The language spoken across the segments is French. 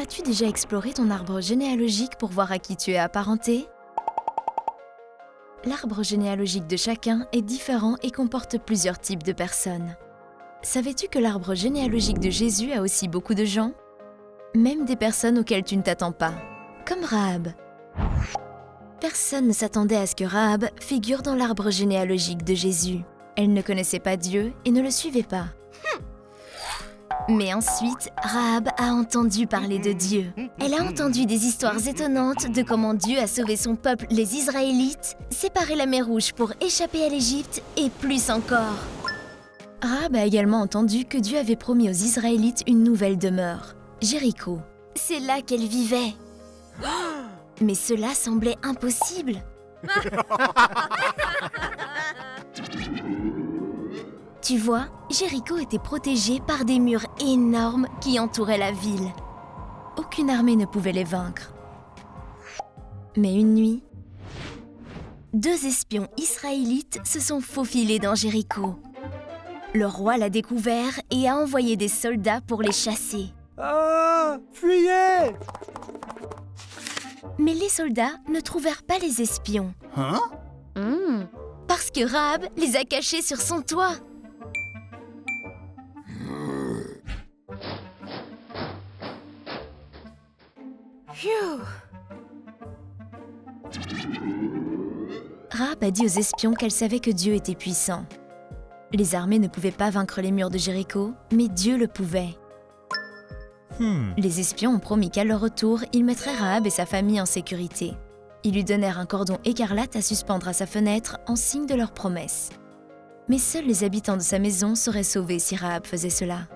As-tu déjà exploré ton arbre généalogique pour voir à qui tu es apparenté? L'arbre généalogique de chacun est différent et comporte plusieurs types de personnes. Savais-tu que l'arbre généalogique de Jésus a aussi beaucoup de gens? Même des personnes auxquelles tu ne t'attends pas, comme Rahab. Personne ne s'attendait à ce que Rahab figure dans l'arbre généalogique de Jésus. Elle ne connaissait pas Dieu et ne le suivait pas. Mais ensuite, Rahab a entendu parler de Dieu. Elle a entendu des histoires étonnantes de comment Dieu a sauvé son peuple, les Israélites, séparé la mer Rouge pour échapper à l'Égypte et plus encore. Rahab a également entendu que Dieu avait promis aux Israélites une nouvelle demeure, Jéricho. C'est là qu'elle vivait. Mais cela semblait impossible. Tu vois, Jéricho était protégé par des murs énormes qui entouraient la ville. Aucune armée ne pouvait les vaincre. Mais une nuit, 2 espions israélites se sont faufilés dans Jéricho. Le roi l'a découvert et a envoyé des soldats pour les chasser. Ah! Fuyez! Mais les soldats ne trouvèrent pas les espions. Hein? Parce que Rahab les a cachés sur son toit. Rahab a dit aux espions qu'elle savait que Dieu était puissant. Les armées ne pouvaient pas vaincre les murs de Jéricho, mais Dieu le pouvait. Les espions ont promis qu'à leur retour, ils mettraient Rahab et sa famille en sécurité. Ils lui donnèrent un cordon écarlate à suspendre à sa fenêtre en signe de leur promesse. Mais seuls les habitants de sa maison seraient sauvés si Rahab faisait cela.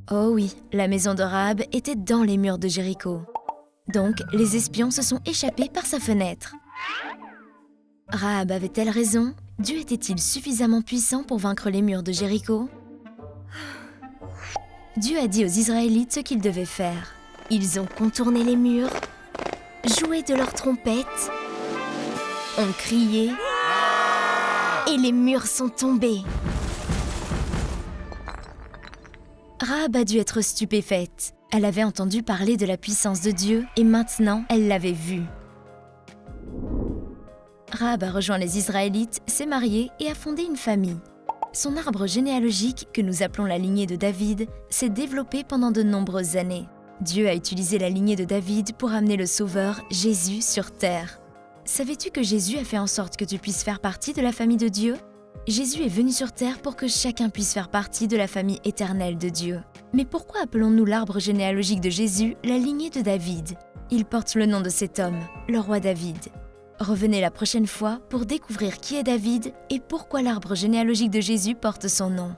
Oh oui, la maison de Rahab était dans les murs de Jéricho. Donc, les espions se sont échappés par sa fenêtre. Rahab avait-elle raison? Dieu était-il suffisamment puissant pour vaincre les murs de Jéricho? Dieu a dit aux Israélites ce qu'ils devaient faire. Ils ont contourné les murs, joué de leurs trompettes, ont crié et les murs sont tombés. Rahab a dû être stupéfaite. Elle avait entendu parler de la puissance de Dieu et maintenant elle l'avait vu. Rahab a rejoint les Israélites, s'est mariée et a fondé une famille. Son arbre généalogique, que nous appelons la lignée de David, s'est développé pendant de nombreuses années. Dieu a utilisé la lignée de David pour amener le Sauveur, Jésus, sur terre. Savais-tu que Jésus a fait en sorte que tu puisses faire partie de la famille de Dieu? Jésus est venu sur terre pour que chacun puisse faire partie de la famille éternelle de Dieu. Mais pourquoi appelons-nous l'arbre généalogique de Jésus la lignée de David? Il porte le nom de cet homme, le roi David. Revenez la prochaine fois pour découvrir qui est David et pourquoi l'arbre généalogique de Jésus porte son nom.